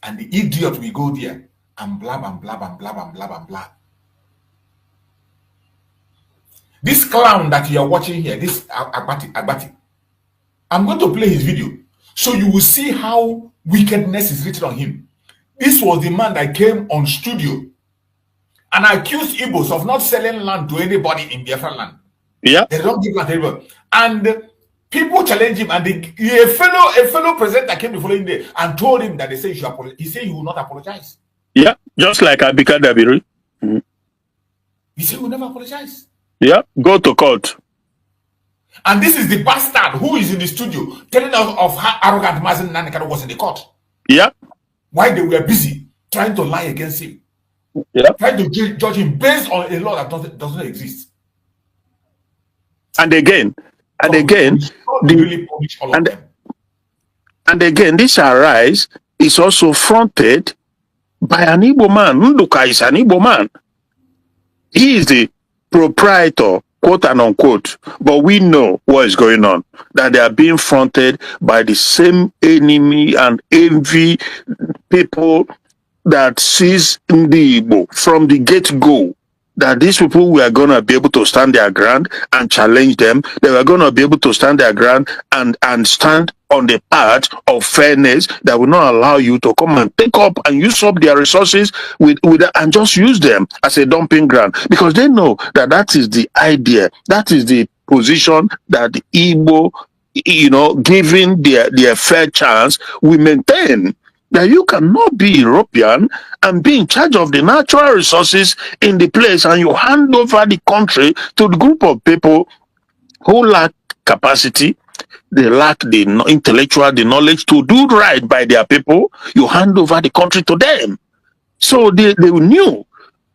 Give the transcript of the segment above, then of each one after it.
And the idiot will go there and blab and blab and blab and blab and blab. This clown that you are watching here, this Agbati, I'm going to play his video so you will see how wickedness is written on him. This was the man that came on studio and accused Igbos of not selling land to anybody in Biafra land. Yeah. They don't give land to anybody. And people challenge him, and a fellow presenter came the following day and told him that they say you should apologize. He said he will not apologize. Yeah, just like Abika Dabiri. Mm-hmm. He said he will never apologize. Yeah, go to court. And this is the bastard who is in the studio telling us of how arrogant Mazen Nnamdi Kanu was in the court. Yeah. While they were busy trying to lie against him. Yeah. Trying to judge him based on a law that doesn't exist. And again, this arise is also fronted by an Igbo man. Nduka is an Igbo man. He is the proprietor, quote and unquote, but we know what is going on, that they are being fronted by the same enemy and envy people that sees Ndi Igbo from the get-go, that these people were going to be able to stand their ground and challenge them. They were going to be able to stand their ground and stand on the path of fairness that will not allow you to come and take up and use up their resources with and just use them as a dumping ground, because they know that that is the idea, that is the position that the Igbo, given their fair chance, we maintain. That you cannot be European and be in charge of the natural resources in the place, and you hand over the country to the group of people who lack capacity, they lack the intellectual, the knowledge to do right by their people. You hand over the country to them. So they knew,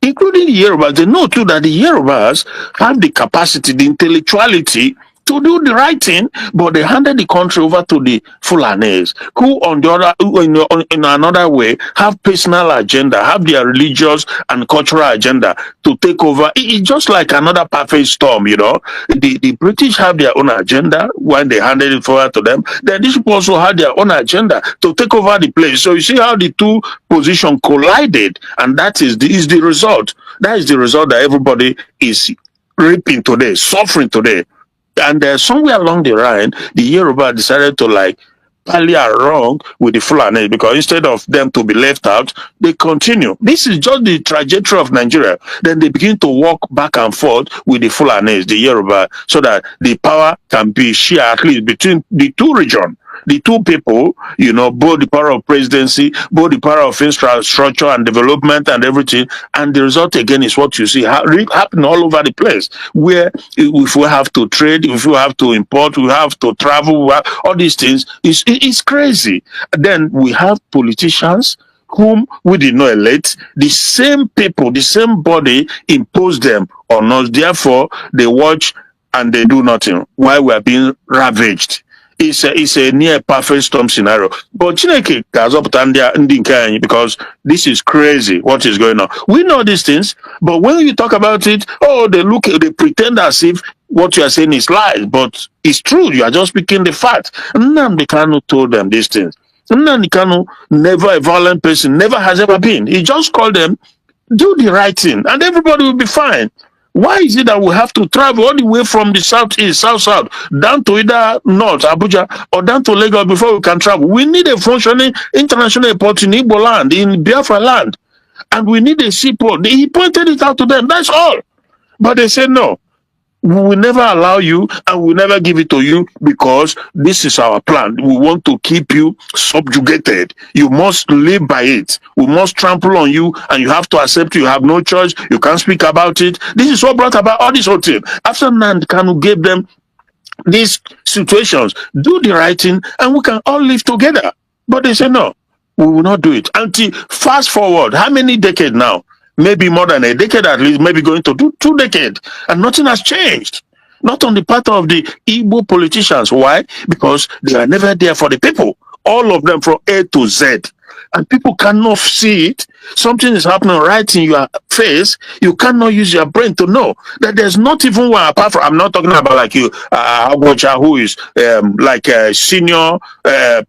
including the Yorubas, they know too that the Yorubas have the capacity, the intellectuality to do the right thing, but they handed the country over to the Fulanis, who on the other, in another way, have personal agenda, have their religious and cultural agenda to take over. It's just like another perfect storm, The British have their own agenda when they handed it over to them. Then these people also had their own agenda to take over the place. So you see how the two positions collided, and that is the result. That is the result that everybody is reaping today, suffering today. And somewhere along the line, the Yoruba decided to pally along with the Fulani, because instead of them to be left out, they continue. This is just the trajectory of Nigeria. Then they begin to walk back and forth with the Fulani, the Yoruba, so that the power can be shared at least between the two regions. The two people, both the power of presidency, both the power of infrastructure and development and everything. And the result again is what you see happening all over the place, where if we have to trade, if we have to import, we have to travel, all these things, it's crazy. Then we have politicians whom we did not elect. The same people, the same body impose them on us. Therefore, they watch and they do nothing while we are being ravaged. It's a near perfect storm scenario. But Chineke has up because this is crazy what is going on. We know these things, but when you talk about it, they pretend as if what you are saying is lies, but it's true. You are just speaking the fact. Nnamdi Kanu told them these things. Nnamdi Kanu, never a violent person, never has ever been. He just called them, do the right thing, and everybody will be fine. Why is it that we have to travel all the way from the southeast, south, down to either north, Abuja, or down to Lagos before we can travel? We need a functioning international airport in Igbo land, in Biafra land. And we need a seaport. He pointed it out to them. That's all. But they said, no, we will never allow you and we will never give it to you, because this is our plan. We want to keep you subjugated. You must live by it. We must trample on you and you have to accept it. You have no choice. You can't speak about it. This is what brought about all this whole thing. After Nnamdi Kanu gave them these situations, do the right thing and we can all live together. But they said, no, we will not do it. Until fast forward, how many decades now? Maybe more than a decade at least, maybe going to 2 decades, and nothing has changed. Not on the part of the Igbo politicians. Why? Because they are never there for the people. All of them from A to Z. And people cannot see it. Something is happening right in your face. You cannot use your brain to know that there's not even one apart from, I'm not talking about like you, Agbocha, who is like a senior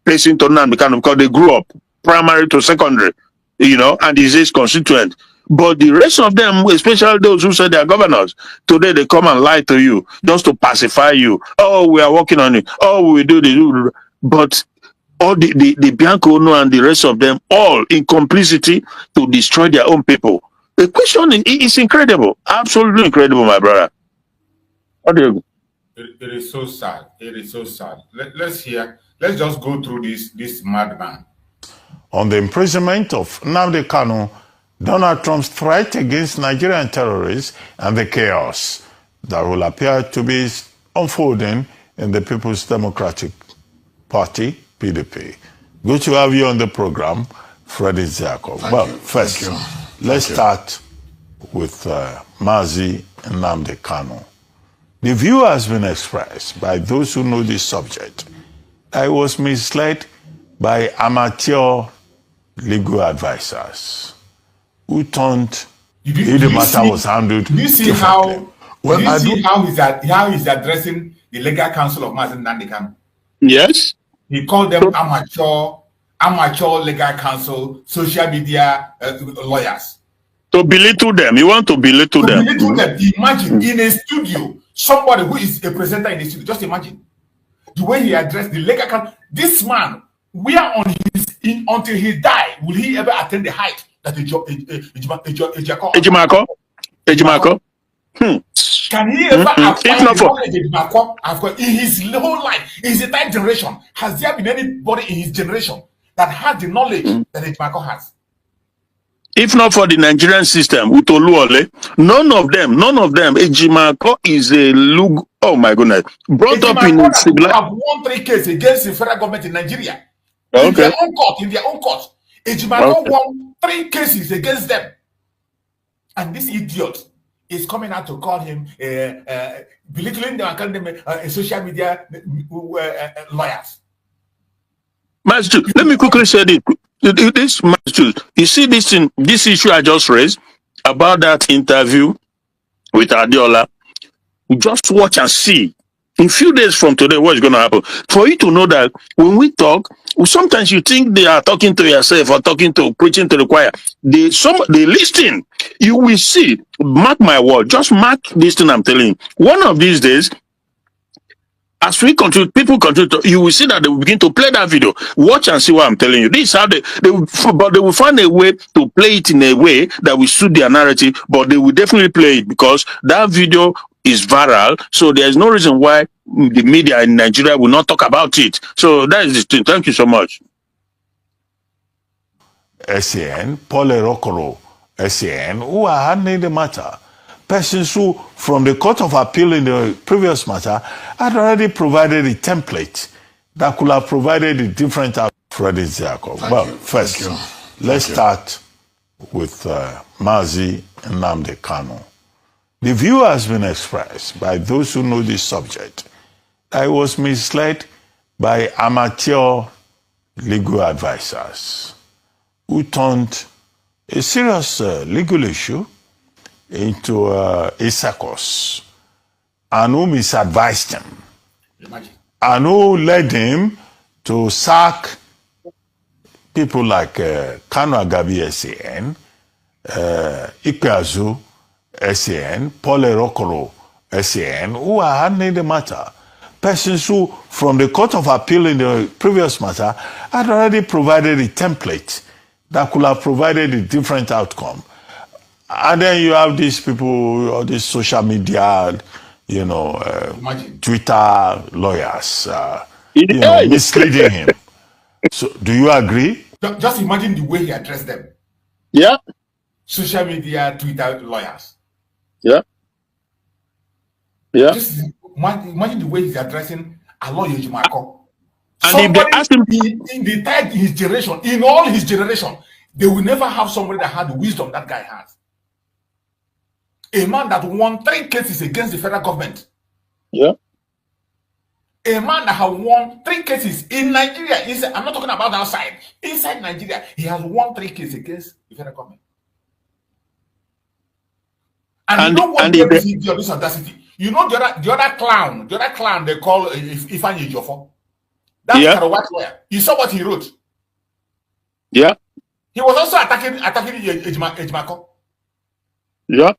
person to Nnamdi Kanu, because they grew up. primary to secondary, and is his constituent. But the rest of them, especially those who say they are governors, today they come and lie to you just to pacify you. Oh, we are working on it. Oh, we do this. But all the Bianco Ono and the rest of them, all in complicity to destroy their own people. The question is incredible. Absolutely incredible, my brother. What do you? It is so sad. It is so sad. Let's just go through this madman. On the imprisonment of Nnamdi Kanu, Donald Trump's threat against Nigerian terrorists, and the chaos that will appear to be unfolding in the People's Democratic Party, PDP. Good to have you on the program, Freddie Jacob. Well, first, let's start with Mazi Nnamdi Kanu. The view has been expressed by those who know this subject. I was misled by amateur legal advisors who thought the matter was handled Do you see differently. how he's addressing the legal counsel of Mazi Nnamdi Kanu? Yes. He called them amateur legal counsel, social media lawyers. To belittle them. You want to belittle them. Imagine in a studio, somebody who is a presenter in the studio, just imagine the way he addressed the legal counsel. This man, until he died, will he ever attain the height that Ejimako? Can he ever acquire knowledge in his whole life, in his entire generation? Has there been anybody in his generation that has the knowledge that Ejimako has? If not for the Nigerian system, Utoluole, none of them, Ejimako is a look. Oh my goodness. Brought up in civilized. Have won 3 cases against the federal government in Nigeria. Okay. In their own court. Ejimako won 3 cases against them. And this idiot is coming out to call him belittling them and calling them social media lawyers. Master, let me quickly say this. You see this issue I just raised about that interview with Adiola. Just watch and see. In few days from today, what is going to happen? For you to know that when we talk, sometimes you think they are talking to yourself or preaching to the choir. They listen. You will see. Mark my word. Just mark this thing I'm telling you. One of these days, as people continue to, you will see that they will begin to play that video. Watch and see what I'm telling you. This is how they will find a way to play it in a way that will suit their narrative, but they will definitely play it because that video is viral. So there is no reason why the media in Nigeria will not talk about it. So that is the thing. Thank you so much. SAN, Paul Erokoro, SAN, who are handling the matter. Persons who, from the Court of Appeal in the previous matter, had already provided a template that could have provided a different outcome. Freddie Jacob. Well, first, let's start with Mazi Nnamdi Kanu. The view has been expressed by those who know this subject. I was misled by amateur legal advisors who turned a serious legal issue into a circus and who misadvised him. Imagine. And who led him to sack people like Kanu Agabi SAN, Ikpeazu SAN, Paul Erokoro SAN, who are handling the matter. Persons who, from the Court of Appeal in the previous matter, had already provided a template that could have provided a different outcome. And then you have these people, all these social media, Twitter lawyers, misleading him. So, do you agree? Just imagine the way he addressed them. Yeah. Social media, Twitter lawyers. Yeah. Yeah. Just imagine the way he's addressing Aloy Ejimako. And if they ask him in his generation, in all his generation, they will never have somebody that had the wisdom that guy has. A man that won 3 cases against the federal government. Yeah. A man that has won 3 cases in Nigeria. I'm not talking about outside. Inside Nigeria, he has won 3 cases against the federal government. And you know what this audacity? You know the other clown they call Ifeanyi Ejiofor. That's the white lawyer. You saw what he wrote. Yeah. He was also attacking Ejimako. Yeah.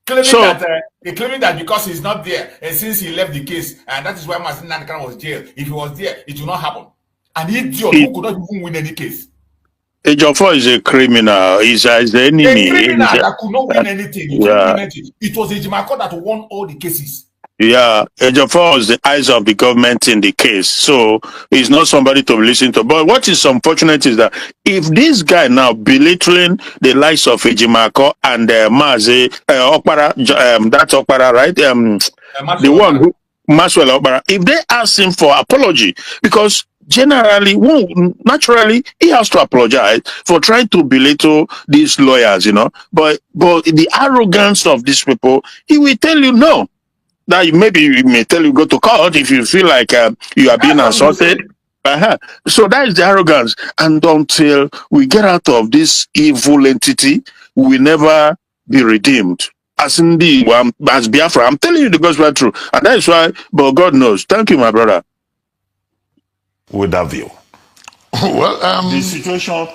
Claiming that because he's not there, and since he left the case, and that is why Nnamdi Kanu was jailed. If he was there, it would not happen. An idiot who could not even win any case. Ejiofor is a criminal. He's an enemy. A criminal that could not win anything. He couldn't win anything. It was Ejimako that won all the cases. Yeah, Ejiofor was the eyes of the government in the case, so he's not somebody to listen to. But what is unfortunate is that if this guy now belittling the likes of Ejimako and Mazi Okpara, that's Okpara, right? The one who Maxwell Okpara, if they ask him for apology, because generally, naturally, he has to apologize for trying to belittle these lawyers, But the arrogance of these people, he will tell you no. That maybe you may tell you go to court if you feel like you are being assaulted. So that is the arrogance. And until we get out of this evil entity, we will never be redeemed. As Biafra, I'm telling you the gospel truth. And that is why, but God knows. Thank you, my brother. With that view. Well, the situation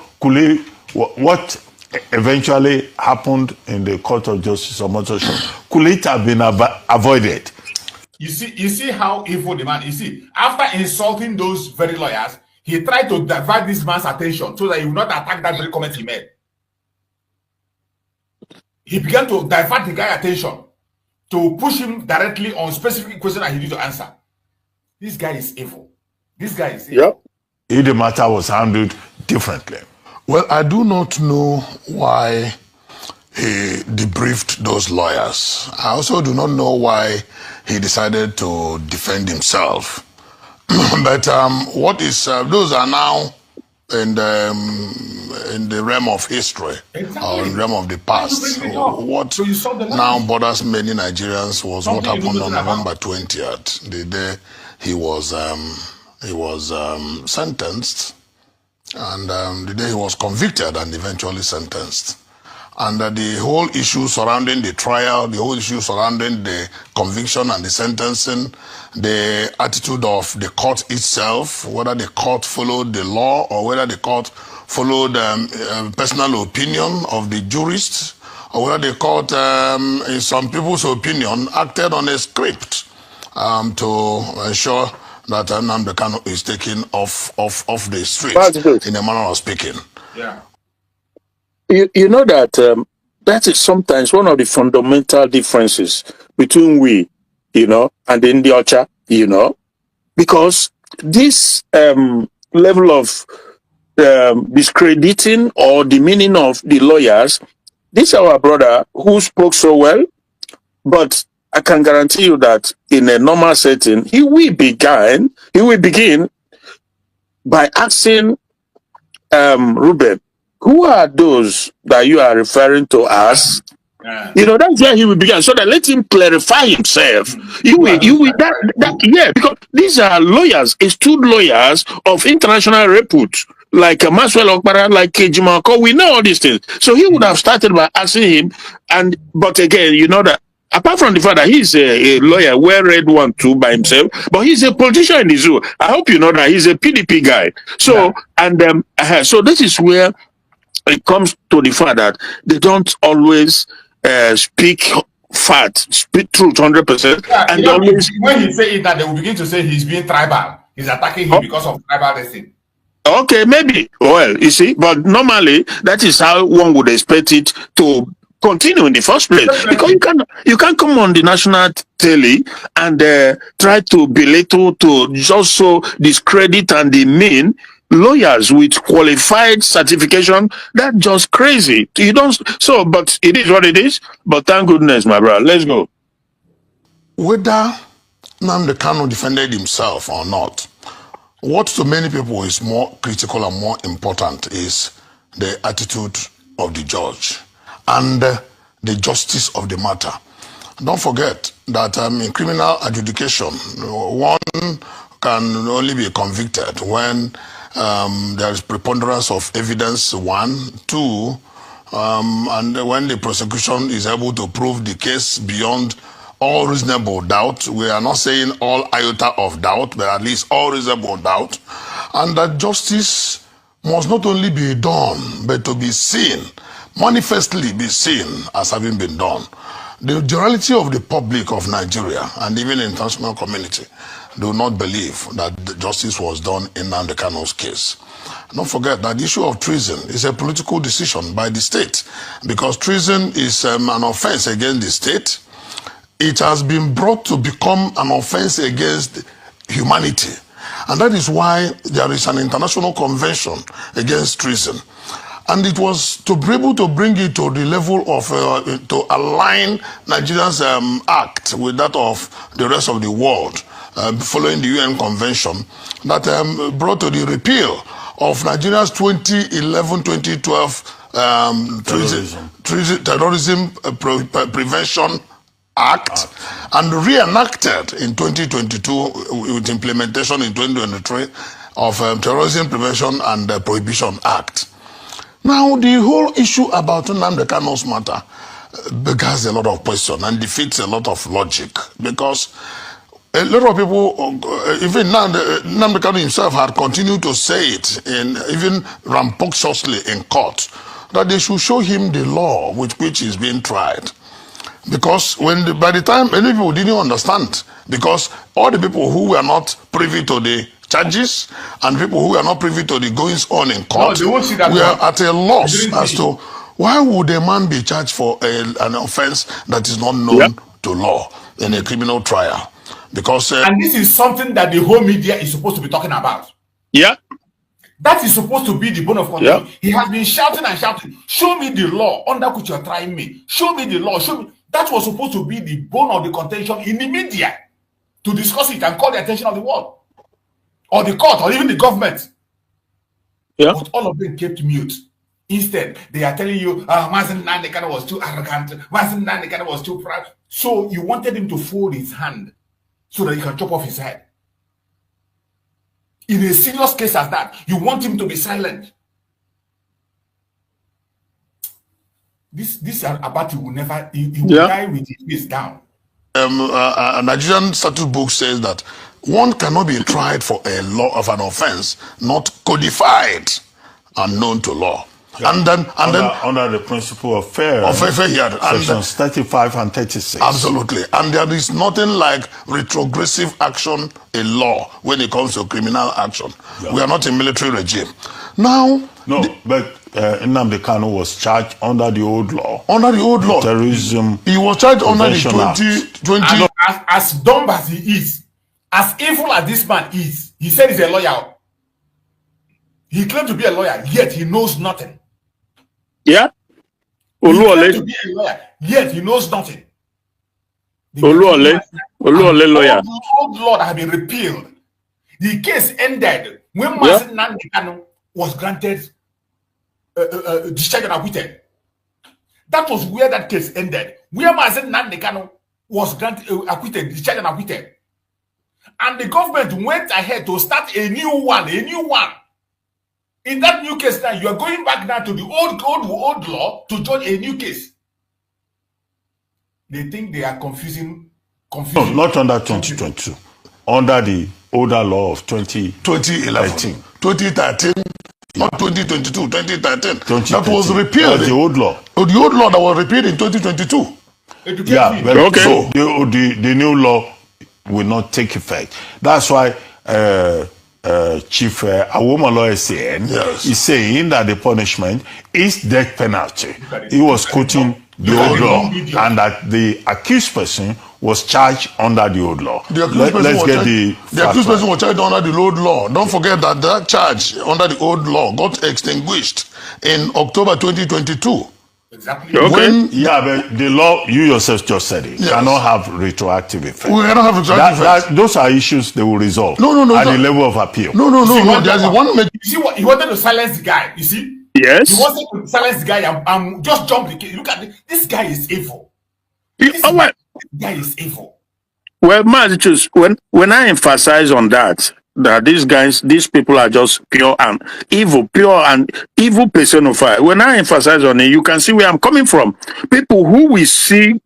what eventually happened in the Court of Justice of Motorshow, could it have been avoided? You see how evil the man. You see, after insulting those very lawyers, he tried to divert this man's attention so that he would not attack that very comment he made. He began to divert the guy's attention to push him directly on specific question that he needed to answer. This guy is evil. This guy is evil. Yep. If the matter was handled differently. Well, I do not know why he debriefed those lawyers. I also do not know why he decided to defend himself. But what is those are now in the realm of history, or in the realm of the past. What now bothers many Nigerians was what happened on November 20th, the day he was sentenced, and the day he was convicted and eventually sentenced. And the whole issue surrounding the trial, the whole issue surrounding the conviction and the sentencing, the attitude of the court itself, whether the court followed the law or whether the court followed personal opinion of the jurists, or whether the court, in some people's opinion, acted on a script to ensure that Nnamdi Kanu is taken off the streets, in a manner of speaking. Yeah. You know that that is sometimes one of the fundamental differences between we, and the Ndiocha, because this level of discrediting or demeaning of the lawyers, this our brother who spoke so well, but I can guarantee you that in a normal setting, he will begin by asking Ruben, who are those that you are referring to as? That's where he will begin. So that let him clarify himself. Because these are lawyers, astute lawyers of international repute, like Maxwell Okpara, like Ejimako. We know all these things. So he would have started by asking him, but again, that apart from the fact that he's a lawyer, well-read one too by himself, but he's a politician in the zoo. I hope you know that he's a PDP guy. So, so this is where it comes to the fact that they don't always speak truth 100%. Yeah, and always, when he say it, that they will begin to say he's being tribal. He's attacking him because of tribalism. Okay, maybe. Well, you see, but normally that is how one would expect it to continue in the first place. Because you can't come on the national telly and try to belittle, to just so discredit and demean lawyers with qualified certification. That's just crazy. You don't. So, but it is what it is. But thank goodness, my brother. Let's go. Whether Nnamdi Kanu defended himself or not, what to many people is more critical and more important is the attitude of the judge and the justice of the matter. Don't forget that in criminal adjudication, one can only be convicted when there is preponderance of evidence, 1, 2, and when the prosecution is able to prove the case beyond all reasonable doubt. We are not saying all iota of doubt, but at least all reasonable doubt. And that justice must not only be done, but to be seen, manifestly be seen as having been done. The generality of the public of Nigeria and even the international community do not believe that the justice was done in Nnamdi Kanu's case. Don't forget that the issue of treason is a political decision by the state, because treason is an offense against the state. It has been brought to become an offense against humanity. And that is why there is an international convention against treason. And it was to be able to bring it to the level of, to align Nigeria's act with that of the rest of the world, following the UN convention, that brought to the repeal of Nigeria's 2011-2012 terrorism Prevention Act, and reenacted in 2022 with implementation in 2023 of Terrorism Prevention and Prohibition Act. Now, the whole issue about Nnamdi Kanu's matter beggars a lot of questions and defeats a lot of logic, because a lot of people, even Nnamdi Kanu himself, had continued to say it, even rambunctiously in court, that they should show him the law with which he's being tried. Because by the time many people didn't understand, because all the people who were not privy to the charges and people who were not privy to the goings on in court, we are at a loss as to why would a man be charged for an offense that is not known to law in a criminal trial. Because and this is something that the whole media is supposed to be talking about. Yeah. That is supposed to be the bone of contention. Yeah. He has been shouting and shouting, show me the law under which you're trying me. Show me the law. Show me. That was supposed to be the bone of the contention in the media, to discuss it and call the attention of the world, or the court, or even the government. Yeah. But all of them kept mute. Instead, they are telling you, Nnamdi Kanu was too arrogant, Nnamdi Kanu was too proud. So you wanted him to fold his hand so that you can chop off his head. In a serious case as that, you want him to be silent. This Abati will never, he will die with his face down. A Nigerian statute book says that one cannot be tried for a law of an offense not codified and known to law. Yeah. And then under the principle of fair hearing, sections 35 and 36. Absolutely. And there is nothing like retrogressive action in law when it comes to criminal action. Yeah. We are not a military regime. Now, but Nnamdi Kanu was charged under the old law. Under the old law. Terrorism. He was charged under the 2020. As dumb as he is, as evil as this man is, he said he's a lawyer. He claimed to be a lawyer, yet he knows nothing. Yeah. He claimed to be a lawyer, yet he knows nothing. Lawyer. The old law that had been repealed. The case ended when Nnamdi Kanu was granted discharge and acquitted. That was where that case ended. Where Nnamdi Kanu was granted acquitted, discharged and acquitted. And the government went ahead to start a new one. In that new case now, you are going back now to the old law to judge a new case. They think they are confusing. No, not under 2022. Under the older law of 2011. 2013. Not 2022, 2013. That was repealed. The old law. The old law that was repealed in 2022. Yeah, but okay. So the new law will not take effect. That's why Chief Awomolo is saying that the punishment is death penalty. He was quoting the old law, and that the accused person was charged under the old law. The accused person was charged under the old law. Don't forget that that charge under the old law got extinguished in October 2022. Exactly. Okay. But the law, you yourself just said it, cannot have retroactive effect. We cannot have retroactive effect. Those are issues they will resolve at the level of appeal. No. There's one. You see what he wanted to silence the guy. You see. Yes. He wanted to silence the guy and just jump the case. Look at this. This guy is evil. This guy is evil. Well, when I emphasize on that these people are just pure and evil personified. When I emphasize on it, you can see where I'm coming from. People who we see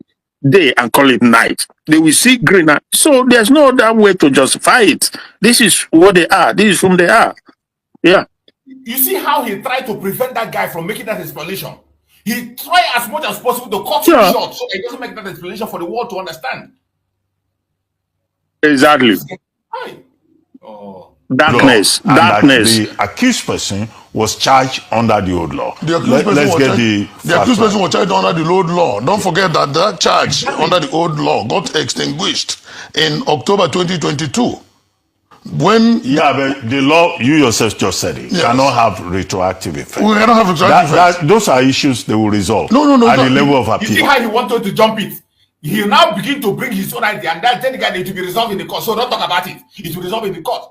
day and call it night, they will see green. So there's no other way to justify it. This is what they are. This is whom they are. Yeah. You see how he tried to prevent that guy from making that explanation. He tried as much as possible to cut him short so he doesn't make that explanation for the world to understand. Exactly. Oh. Darkness. And Darkness. that the accused person was charged under the old law. The accused person was charged under the old law. Don't forget that that charge under the old law got extinguished in October 2022. When but the law, you yourself just said it, cannot have retroactive effect. We cannot have retroactive effect. Those are issues they will resolve no, at the level of appeal. You see how he wanted to jump it? He now begin to bring his own idea, and that then the guy need to be resolved in the court. So don't talk about it. It will resolve in the court.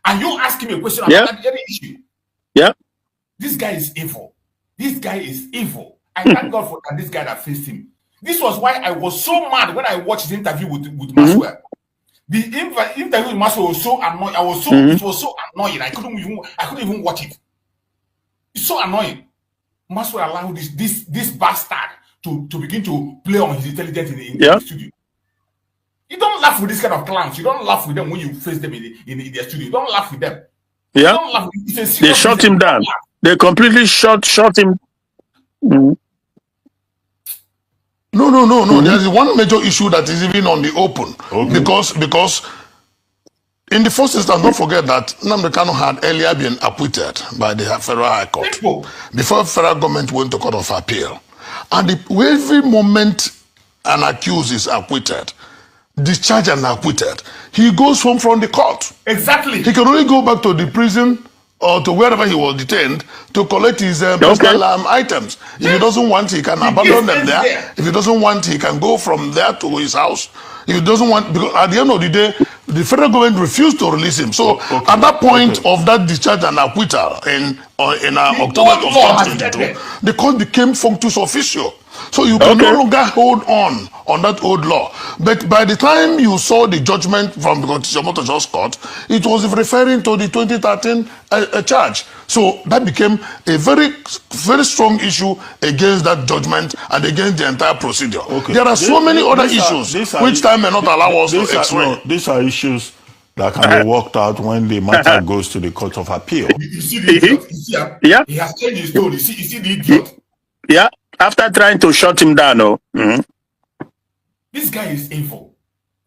And you ask him a question about that issue. Yeah. This guy is evil. This guy is evil. I thank God for that. This guy that faced him. This was why I was so mad when I watched the interview with Maxwell. The interview with Maxwell was so annoying. It was so annoying. I couldn't even watch it. It's so annoying. Maxwell allowed this bastard to begin to play on his intelligence in the studio. You don't laugh with this kind of clowns. You don't laugh with them when you face them in their studio. You don't laugh with them. Yeah. You don't laugh. They shut him down. They completely shut him. No. There's one major issue that is even on the open. Because in the first instance, don't forget that Nnamdi Kanu had earlier been acquitted by the Federal High Court before federal government went to Court of Appeal. And every moment an accused is acquitted, discharged and acquitted, he goes home from the court. Exactly. He can only go back to the prison or to wherever he was detained to collect his personal items. If he doesn't want, he can abandon them there. If he doesn't want, he can go from there to his house. If he doesn't want, because at the end of the day, the federal government refused to release him. So at that point of that discharge and acquittal in October of 2022, the court became functus officio. So you can no longer hold on that old law. But by the time you saw the judgment from the Constitutional Judge Court, it was referring to the 2013 charge. So that became a very, very strong issue against that judgment and against the entire procedure. There are so many other issues which time may not allow us to explain. These are issues that can be worked out when the matter goes to the Court of Appeal. You see the idiot? He has changed his tone. You see the idiot? Yeah. After trying to shut him down, This guy is evil.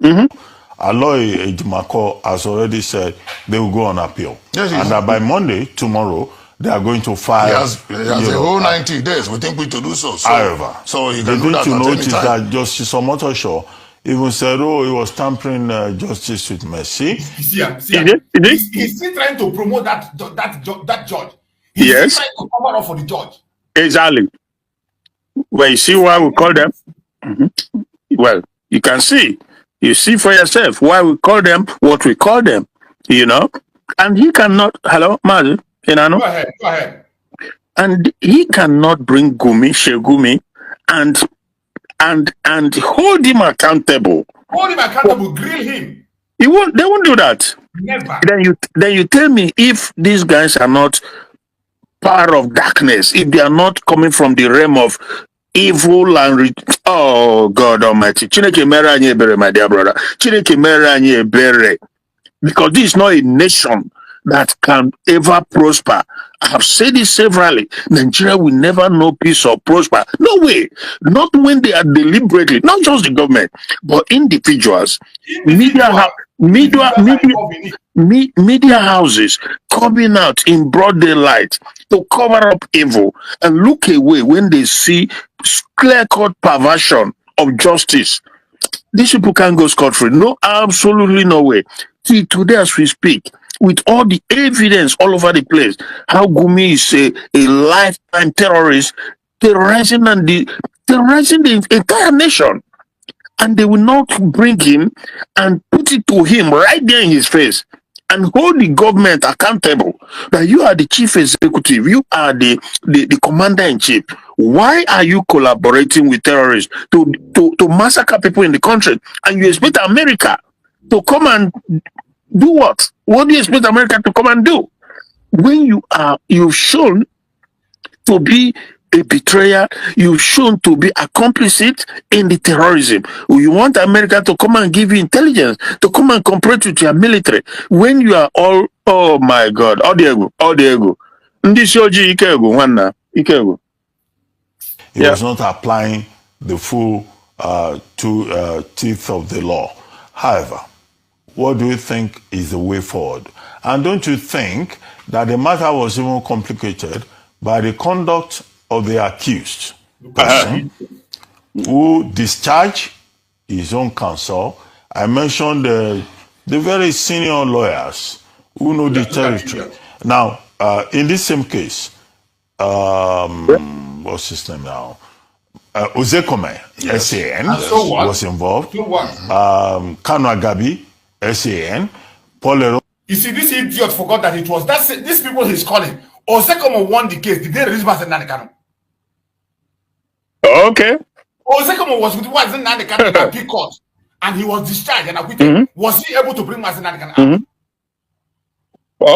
Aloy Ejimako has already said they will go on appeal. Yes, and that by Monday, tomorrow, they are going to file. He has a whole 90 days. We think we to do so. However, so he the can do thing that to note is time. that Justice Omotosho even said, "Oh, he was tampering justice with mercy." He's still trying to promote that judge. He's still trying to cover up for the judge. Exactly. Well, you see why we call them? Well, you can see. You see for yourself why we call them what we call them, And he cannot, hello, Mazi, Go ahead. And he cannot bring Shegumi and hold him accountable. Grill him. They won't do that. Never. Then you tell me if these guys are not power of darkness, if they are not coming from the realm of evil and oh God Almighty, Chineke mere anyị ebere, my dear brother. Chineke mere anyị ebere, because this is not a nation that can ever prosper. I have said this severally. Nigeria will never know peace or prosper. No way. Not when they are deliberately, not just the government, but individuals. Media houses coming out in broad daylight to cover up evil and look away when they see clear-cut perversion of justice. These people can't go scot-free. No, absolutely no way. See, today as we speak, with all the evidence all over the place, how Gumi is a lifetime terrorist, terrorizing the entire nation. And they will not bring him and put it to him right there in his face and hold the government accountable that you are the chief executive, you are the commander-in-chief. Why are you collaborating with terrorists to massacre people in the country? And you expect America to come and do what? What do you expect America to come and do? When you've shown to be a betrayer, you've shown to be accomplice in the terrorism. You want America to come and give you intelligence, to come and cooperate with your military. When you are all, oh my God, all the ego. He was not applying the full teeth of the law. However, what do you think is the way forward? And don't you think that the matter was even complicated by the conduct of the accused person who discharged his own counsel? I mentioned the very senior lawyers who know the territory. Now, in this same case, what's his name now? Ozekome, SAN, was involved. Kanu SAN, Paul. You see, this idiot forgot that it was these people he's calling. Ozekome won the case. Did they release Nnamdi Kanu? Okay. Ozekome was with Nnamdi Kanu in the appeal court, and he was discharged and acquitted. Was he able to bring Nnamdi Kanu out?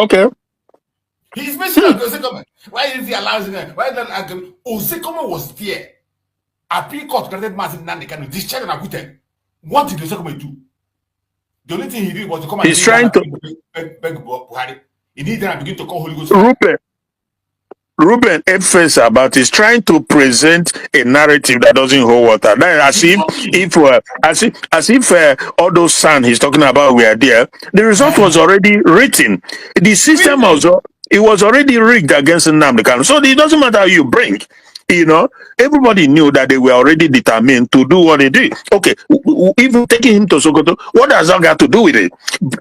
Okay. He's basically Ozekome. Why is he allowing him? Why not Ozekome was there? Appeal court granted Nnamdi Kanu, discharged and acquitted. What did Ozekome do? The only thing he did was to come and beg Buhari. He needed to begin to call Holy Ghost. Ruben Edfense about is trying to present a narrative that doesn't hold water. That as if all those sand he's talking about were there. The result was already written. The system was already rigged against Nnamdi Kanu. So it doesn't matter how you bring. You know, everybody knew that they were already determined to do what they did. Okay, even taking him to Sokoto, what does that got to do with it?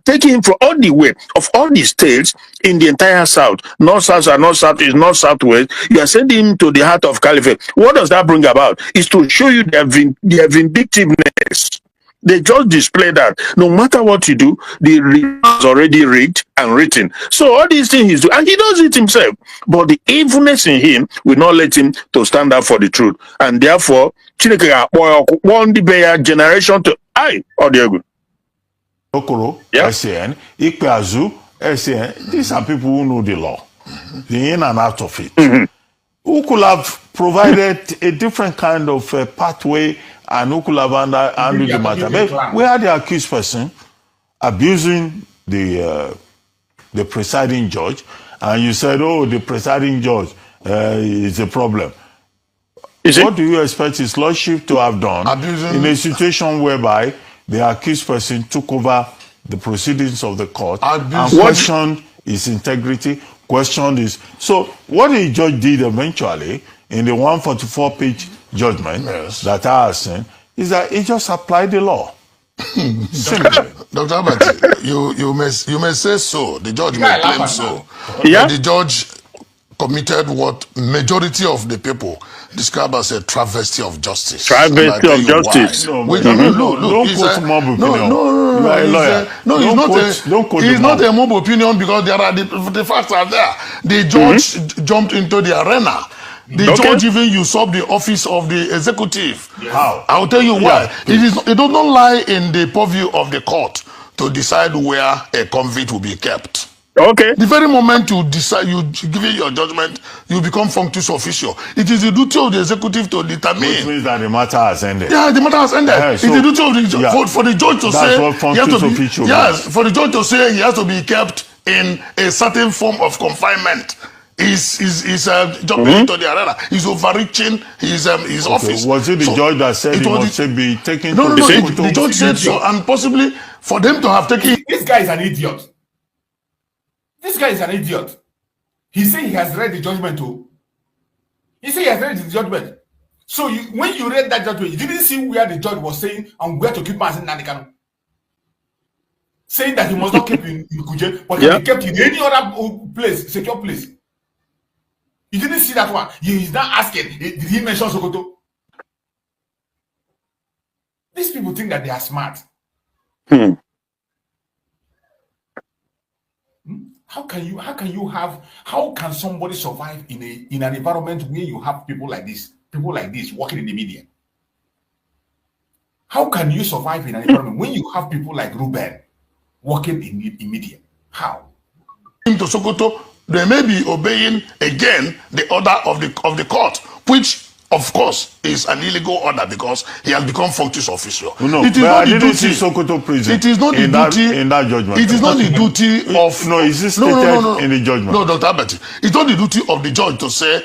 Taking him from all the way of all the states in the entire South, North, South, and North, South is North, Southwest. You are sending him to the heart of Caliphate. What does that bring about? Is to show you their vindictiveness. They just display that no matter what you do, the result is already rigged and written. So all these things he's doing, and he does it himself. But the evilness in him will not let him to stand up for the truth. And therefore, Chineke one the generation to I or Diego. Okoro, SAN, Ikpeazu, SAN. These are people who know the law, the in and out of it. Who could have provided a different kind of pathway and who could have handled the matter. But we had the accused person abusing the presiding judge, and you said, oh, the presiding judge is a problem. What do you expect his lordship to have done in a situation whereby the accused person took over the proceedings of the court and questioned his integrity, questioned his... So what the judge did eventually in the 144-page judgment that I have seen is that he just applied the law. Simply. Dr. Albert, you may say so. The judge may claim so. But the judge committed what majority of the people describe as a travesty of justice. Travesty of justice. Don't quote mob opinion. It's not a mob opinion because there are the facts are there. The judge jumped into the arena. The judge even usurped the office of the executive. How? I'll tell you why. It does not lie in the purview of the court to decide where a convict will be kept. Okay. The very moment you decide, you give your judgment, you become functus officio. It is the duty of the executive to determine. Which means that the matter has ended. Yeah, the matter has ended. It's the duty of the judge for the judge to say. What functus officio means. For the judge to say he has to be kept in a certain form of confinement. He's jumping into the arena. He's overreaching his office. Was it the judge that said he must be taken to the judge said so, and possibly for them to have taken. This guy is an idiot. This guy is an idiot. He said he has read the judgment too. He said he has read the judgment. So when you read that judgment, you didn't see where the judge was saying and where to keep Nnamdi Kanu. Saying that he must not keep in Kuje, but he kept in any other place, secure place. You didn't see that one. He's not asking, did he mention Sokoto? These people think that they are smart. How can somebody survive in an environment where you have people like this working in the media? How can you survive in an environment when you have people like Ruben working in media? How? Into Sokoto, they may be obeying again the order of the court, which of course, is an illegal order because he has become functus officio. No, it is but not I the didn't see duty. Sokoto prison. It is not the in duty that, in that judgment. It is not the duty of. No, is it stated in the judgment? No, Dr. Abati. It's not the duty of the judge to say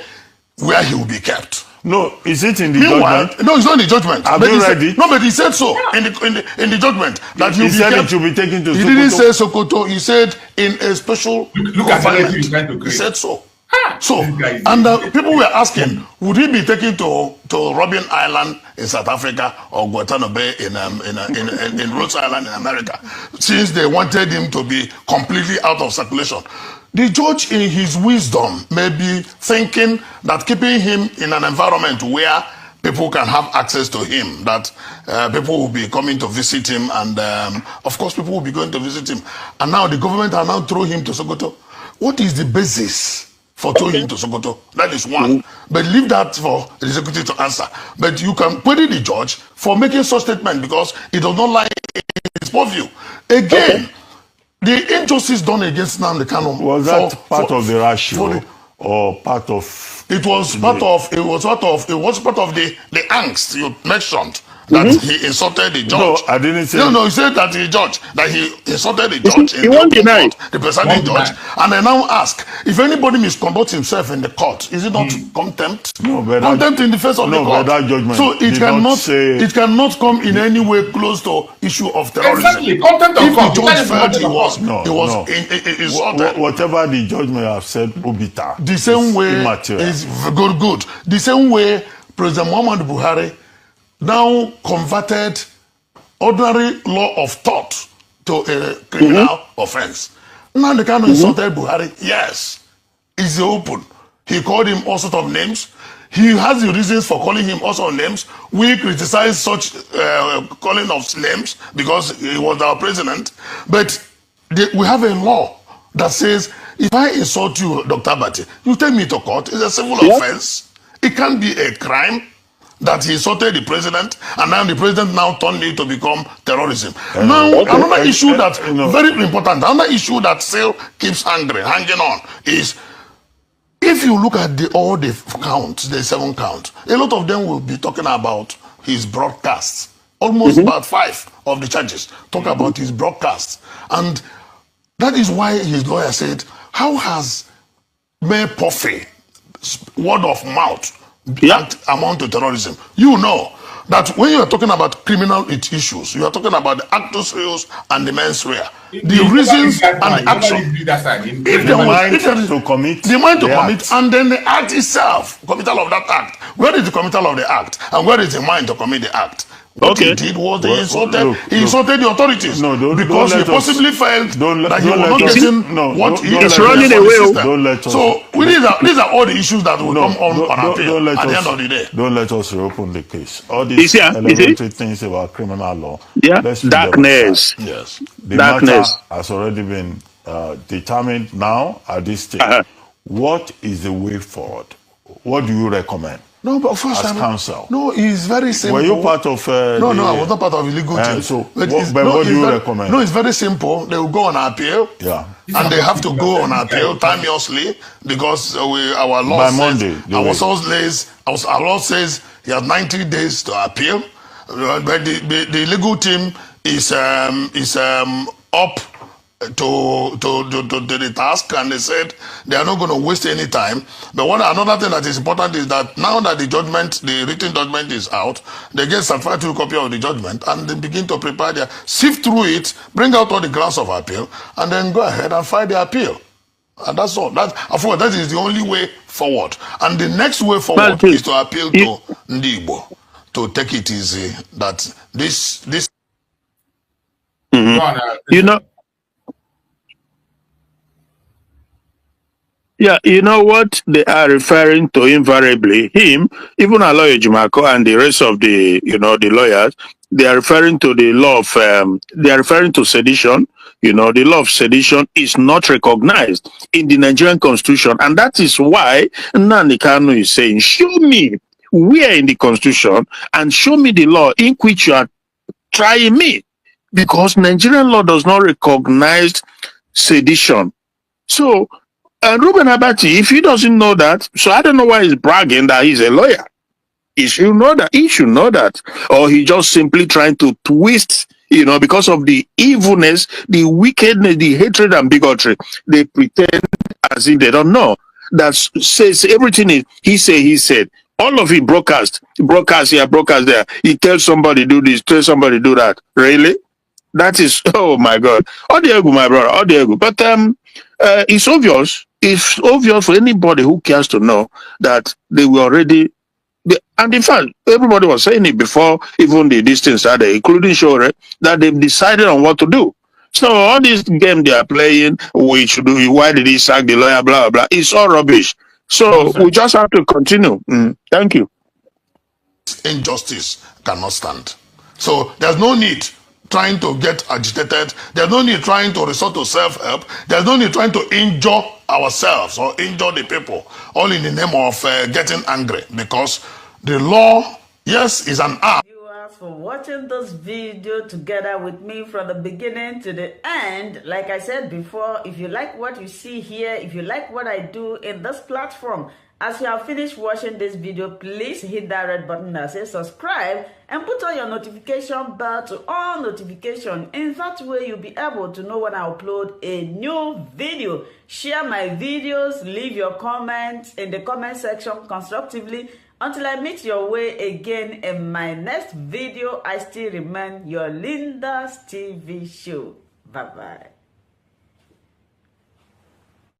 where he will be kept. No, is it in the Meanwhile, judgment? no, it's not in the judgment. Have But you he read said, it? No, but he said so in the judgment that He he said kept. it should be taken to He Sokoto. didn't say Sokoto. He said in a special Look at the confinement. narrative he's trying to He create. said so. Ha! So, This guy is- and people were asking, would he be taken to Robben Island in South Africa or Guantanamo Bay in Rhode Island in America, since they wanted him to be completely out of circulation? The judge, in his wisdom, may be thinking that keeping him in an environment where people can have access to him, that people will be coming to visit him, and of course people will be going to visit him. And now the government are now throwing him to Sokoto. What is the basis for throwing him to Sokoto? That is one. But leave that for the executive to answer. But you can query the judge for making such statement because it does not lie in his purview. Again, the injustice done against Nnamdi Kanu Was that part of the ratio or part of? It was part of the angst you mentioned that he insulted the judge. No, I didn't say. No, he said that the judge, that he insulted the judge in he the won't open deny. court, the presiding judge. And I now ask, if anybody misconducts himself in the court, is it not contempt? No, but Contempt in the face of the court. but that judgment So it did not cannot say- it cannot come in any way close to issue of terrorism. Exactly, contempt of If court. the That judge is felt contempt he of was court. insulted. Whatever the judgment have said, obita. The same way immaterial. is good. The same way President Muhammad Buhari now converted ordinary law of thought to a criminal offense. Nnamdi Kanu insulted Buhari. Yes, it's open. He called him all sorts of names. He has the reasons for calling him all sorts of names. We criticize such calling of names because he was our president. But we have a law that says if I insult you, Dr. Abati, you take me to court. It's a civil offense. It can't be a crime that he insulted the president, and now the president now turned it to become terrorism. Now, another issue that very important, another issue that still keeps hanging on is if you look at all the counts, the 7 counts, a lot of them will be talking about his broadcasts. Almost about 5 of the charges talk about his broadcasts, and that is why his lawyer said, "How has Mayor Puffy word of mouth amount to terrorism?" You know that when you are talking about criminal issues, you are talking about the actus reus and the mens rea. The reasons and the action. If The mind to commit, and then the act itself, committal of that act. Where is the committal of the act, and where is the mind to commit the act? What he did was he insulted the authorities because he possibly felt that he was not getting what he It's running away. Don't let us. So these are all the issues that will come on appeal at the end of the day. Don't let us reopen the case. All these elementary things about criminal law. Yeah, let's leave darkness. them aside. Yes, the Darkness. matter has already been determined now at this stage. What is the way forward? What do you recommend? No, but first as time, counsel. no, it's very simple. Were you part of? No, I was not part of illegal team. So, what do you recommend? No, it's very simple. They will go on appeal. Yeah. And they have to go on appeal timeously because our law By says, Monday, our law says he has 90 days to appeal. But the legal team is up to the task, and they said they are not going to waste any time. But another thing that is important is that now that the written judgment is out, they get certified to a copy of the judgment and they begin to prepare sift through it, bring out all the grounds of appeal, and then go ahead and file the appeal. And that's all. That is the only way forward. And the next way forward is to appeal to Ndigbo to take it easy. That this. You know. Yeah, you know what they are referring to invariably, him, even Aloy Jumako and the rest of the lawyers, they are referring to the law of, they are referring to sedition. The law of sedition is not recognized in the Nigerian constitution. And that is why Nnamdi Kanu is saying, show me where in the constitution and show me the law in which you are trying me. Because Nigerian law does not recognize sedition. So, and Reuben Abati, if he doesn't know that, so I don't know why he's bragging that he's a lawyer. He should know that. He should know that. Or he just simply trying to twist, because of the evilness, the wickedness, the hatred and bigotry. They pretend as if they don't know. That says everything is he said. All of it broadcast here, broadcast there. He tells somebody do this, tell somebody do that. Really? That is, oh my God. Odiego, my brother, Odiego. But it's obvious. It's obvious for anybody who cares to know that they were already. And in fact, everybody was saying it before even the distance started, including Shore, that they've decided on what to do. So all this game they are playing, why did he sack the lawyer, blah, blah, blah, it's all rubbish. So we just have to continue. Thank you. Injustice cannot stand. So there's no need trying to get agitated. There's no need trying to resort to self-help. There's no need trying to injure ourselves or injure the people, all in the name of getting angry, because the law, yes, is an art. For watching this video together with me from the beginning to the end. Like I said before, if you like what you see here, if you like what I do in this platform, as you have finished watching this video, please hit that red button that says subscribe and put on your notification bell to all notification. In that way, you'll be able to know when I upload a new video. Share my videos, leave your comments in the comment section constructively. Until I meet your way again in my next video, I still remain your Linda's TV show. Bye-bye.